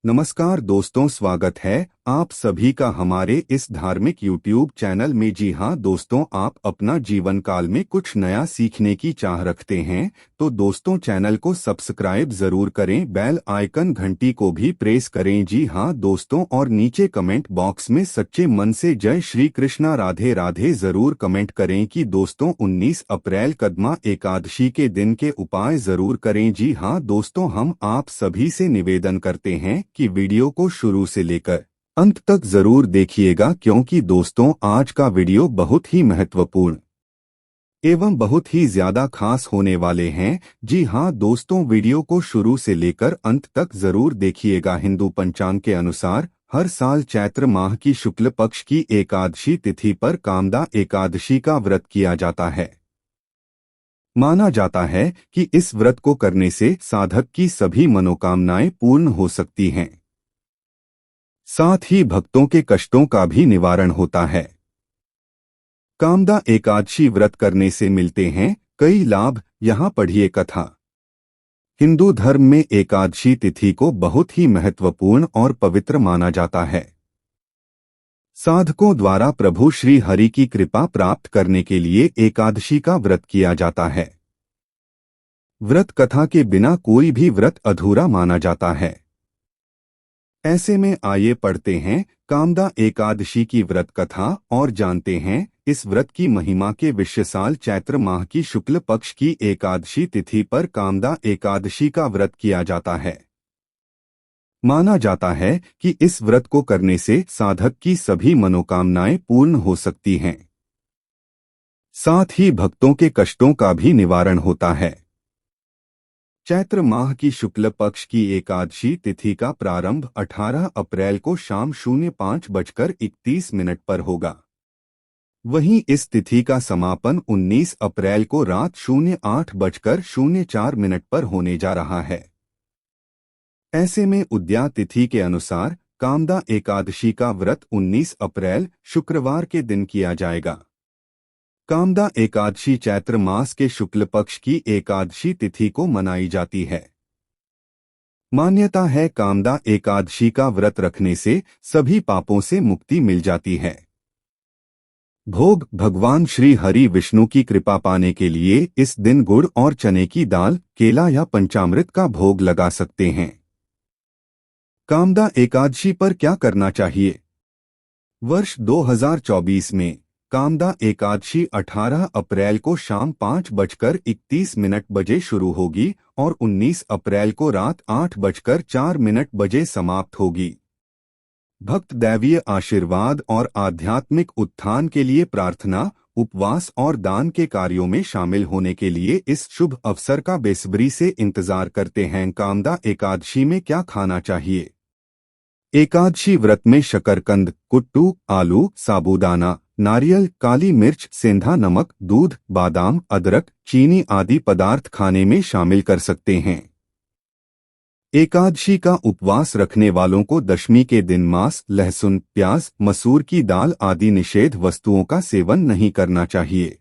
नमस्कार दोस्तों, स्वागत है आप सभी का हमारे इस धार्मिक YouTube चैनल में। जी हाँ दोस्तों, आप अपना जीवन काल में कुछ नया सीखने की चाह रखते हैं तो दोस्तों चैनल को सब्सक्राइब जरूर करें, बेल आइकन घंटी को भी प्रेस करें। जी हाँ दोस्तों, और नीचे कमेंट बॉक्स में सच्चे मन से जय श्री कृष्णा राधे राधे जरूर कमेंट करें कि दोस्तों 19 अप्रैल कदमा एकादशी के दिन के उपाय जरूर करें। जी हाँ दोस्तों, हम आप सभी से निवेदन करते हैं कि वीडियो को शुरू से लेकर अंत तक जरूर देखिएगा, क्योंकि दोस्तों आज का वीडियो बहुत ही महत्वपूर्ण एवं बहुत ही ज्यादा खास होने वाले हैं। जी हाँ दोस्तों, वीडियो को शुरू से लेकर अंत तक जरूर देखिएगा। हिंदू पंचांग के अनुसार हर साल चैत्र माह की शुक्ल पक्ष की एकादशी तिथि पर कामदा एकादशी का व्रत किया जाता है। माना जाता है कि इस व्रत को करने से साधक की सभी मनोकामनाएं पूर्ण हो सकती हैं, साथ ही भक्तों के कष्टों का भी निवारण होता है। कामदा एकादशी व्रत करने से मिलते हैं कई लाभ, यहाँ पढ़िए कथा। हिंदू धर्म में एकादशी तिथि को बहुत ही महत्वपूर्ण और पवित्र माना जाता है। साधकों द्वारा प्रभु श्री हरि की कृपा प्राप्त करने के लिए एकादशी का व्रत किया जाता है। व्रत कथा के बिना कोई भी व्रत अधूरा माना जाता है। ऐसे में आइए पढ़ते हैं कामदा एकादशी की व्रत कथा और जानते हैं इस व्रत की महिमा के विषय। साल चैत्र माह की शुक्ल पक्ष की एकादशी तिथि पर कामदा एकादशी का व्रत किया जाता है। माना जाता है कि इस व्रत को करने से साधक की सभी मनोकामनाएं पूर्ण हो सकती हैं, साथ ही भक्तों के कष्टों का भी निवारण होता है। चैत्र माह की शुक्ल पक्ष की एकादशी तिथि का प्रारंभ 18 अप्रैल को शाम 05:31 पर होगा। वहीं इस तिथि का समापन 19 अप्रैल को रात 08:04 पर होने जा रहा है। ऐसे में उद्या तिथि के अनुसार कामदा एकादशी का व्रत 19 अप्रैल शुक्रवार के दिन किया जाएगा। कामदा एकादशी चैत्र मास के शुक्ल पक्ष की एकादशी तिथि को मनाई जाती है। मान्यता है कामदा एकादशी का व्रत रखने से सभी पापों से मुक्ति मिल जाती है। भोग भगवान श्री हरि विष्णु की कृपा पाने के लिए इस दिन गुड़ और चने की दाल, केला या पंचामृत का भोग लगा सकते हैं। कामदा एकादशी पर क्या करना चाहिए? वर्ष 2024 में कामदा एकादशी 18 अप्रैल को शाम 5:31 शुरू होगी और 19 अप्रैल को रात 8:04 समाप्त होगी। भक्त दैवीय आशीर्वाद और आध्यात्मिक उत्थान के लिए प्रार्थना, उपवास और दान के कार्यों में शामिल होने के लिए इस शुभ अवसर का बेसब्री से इंतजार करते हैं। कामदा एकादशी में क्या खाना चाहिए? एकादशी व्रत में शकरकंद, कुट्टू, आलू, साबूदाना, नारियल, काली मिर्च, सेंधा नमक, दूध, बादाम, अदरक, चीनी आदि पदार्थ खाने में शामिल कर सकते हैं। एकादशी का उपवास रखने वालों को दशमी के दिन मांस, लहसुन, प्याज, मसूर की दाल आदि निषेध वस्तुओं का सेवन नहीं करना चाहिए।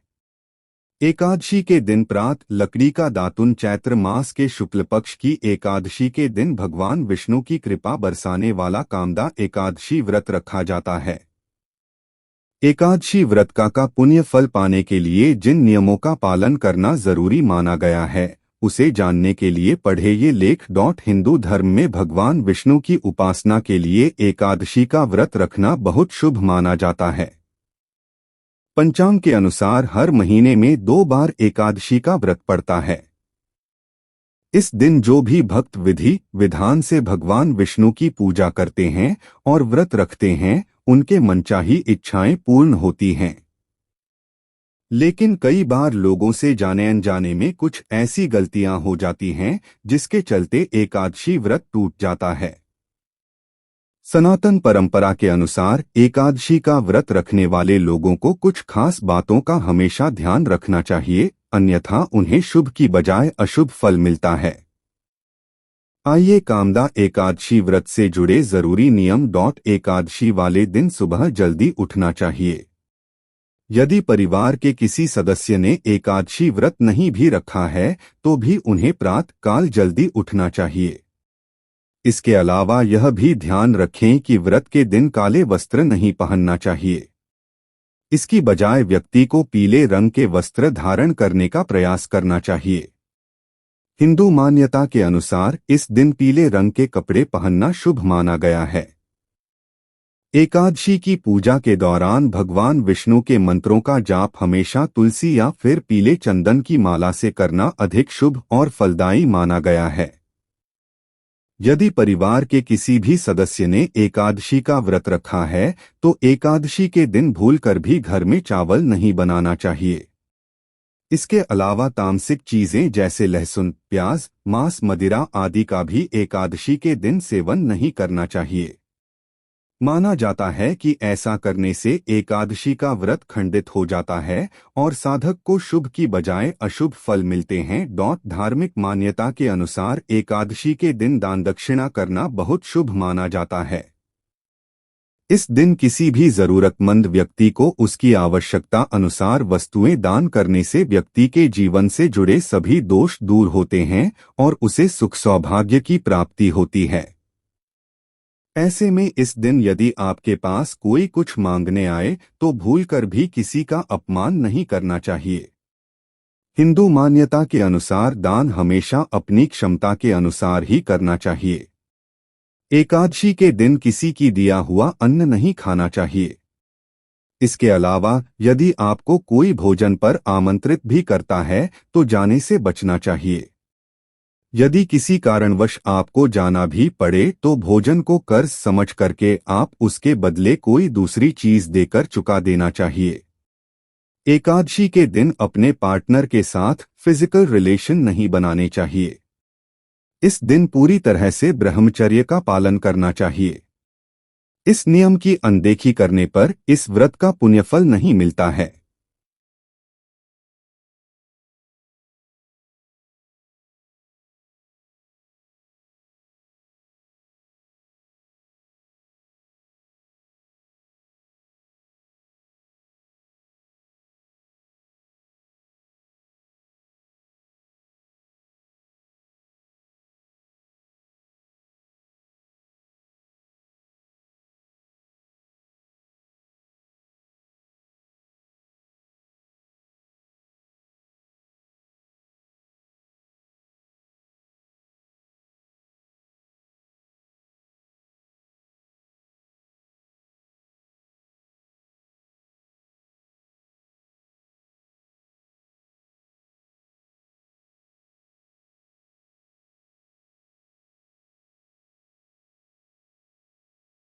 एकादशी के दिन प्रात लकड़ी का दातुन। चैत्र मास के शुक्ल पक्ष की एकादशी के दिन भगवान विष्णु की कृपा बरसाने वाला कामदा एकादशी व्रत रखा जाता है। एकादशी व्रत का पुण्य फल पाने के लिए जिन नियमों का पालन करना जरूरी माना गया है, उसे जानने के लिए पढ़े ये लेख। हिंदू धर्म में भगवान विष्णु की उपासना के लिए एकादशी का व्रत रखना बहुत शुभ माना जाता है। पंचांग के अनुसार हर महीने में 2 बार एकादशी का व्रत पड़ता है। इस दिन जो भी भक्त विधि विधान से भगवान विष्णु की पूजा करते हैं और व्रत रखते हैं, उनके मनचाही इच्छाएं पूर्ण होती हैं। लेकिन कई बार लोगों से जाने अनजाने में कुछ ऐसी गलतियां हो जाती हैं जिसके चलते एकादशी व्रत टूट जाता है। सनातन परंपरा के अनुसार एकादशी का व्रत रखने वाले लोगों को कुछ खास बातों का हमेशा ध्यान रखना चाहिए, अन्यथा उन्हें शुभ की बजाय अशुभ फल मिलता है। आइए कामदा एकादशी व्रत से जुड़े जरूरी नियम। एकादशी वाले दिन सुबह जल्दी उठना चाहिए। यदि परिवार के किसी सदस्य ने एकादशी व्रत नहीं भी रखा है तो भी उन्हें प्रातः काल जल्दी उठना चाहिए। इसके अलावा यह भी ध्यान रखें कि व्रत के दिन काले वस्त्र नहीं पहनना चाहिए। इसकी बजाय व्यक्ति को पीले रंग के वस्त्र धारण करने का प्रयास करना चाहिए। हिंदू मान्यता के अनुसार इस दिन पीले रंग के कपड़े पहनना शुभ माना गया है। एकादशी की पूजा के दौरान भगवान विष्णु के मंत्रों का जाप हमेशा तुलसी या फिर पीले चंदन की माला से करना अधिक शुभ और फलदायी माना गया है। यदि परिवार के किसी भी सदस्य ने एकादशी का व्रत रखा है तो एकादशी के दिन भूलकर भी घर में चावल नहीं बनाना चाहिए। इसके अलावा तामसिक चीजें जैसे लहसुन, प्याज, मांस, मदिरा आदि का भी एकादशी के दिन सेवन नहीं करना चाहिए। माना जाता है कि ऐसा करने से एकादशी का व्रत खंडित हो जाता है और साधक को शुभ की बजाय अशुभ फल मिलते हैं। धार्मिक मान्यता के अनुसार एकादशी के दिन दान दक्षिणा करना बहुत शुभ माना जाता है। इस दिन किसी भी जरूरतमंद व्यक्ति को उसकी आवश्यकता अनुसार वस्तुएं दान करने से व्यक्ति के जीवन से जुड़े सभी दोष दूर होते हैं और उसे सुख सौभाग्य की प्राप्ति होती है। ऐसे में इस दिन यदि आपके पास कोई कुछ मांगने आए तो भूलकर भी किसी का अपमान नहीं करना चाहिए। हिंदू मान्यता के अनुसार दान हमेशा अपनी क्षमता के अनुसार ही करना चाहिए। एकादशी के दिन किसी की दिया हुआ अन्न नहीं खाना चाहिए। इसके अलावा यदि आपको कोई भोजन पर आमंत्रित भी करता है तो जाने से बचना चाहिए। यदि किसी कारणवश आपको जाना भी पड़े तो भोजन को कर्ज समझ करके आप उसके बदले कोई दूसरी चीज देकर चुका देना चाहिए। एकादशी के दिन अपने पार्टनर के साथ फिजिकल रिलेशन नहीं बनाने चाहिए। इस दिन पूरी तरह से ब्रह्मचर्य का पालन करना चाहिए। इस नियम की अनदेखी करने पर इस व्रत का पुण्यफल नहीं मिलता है।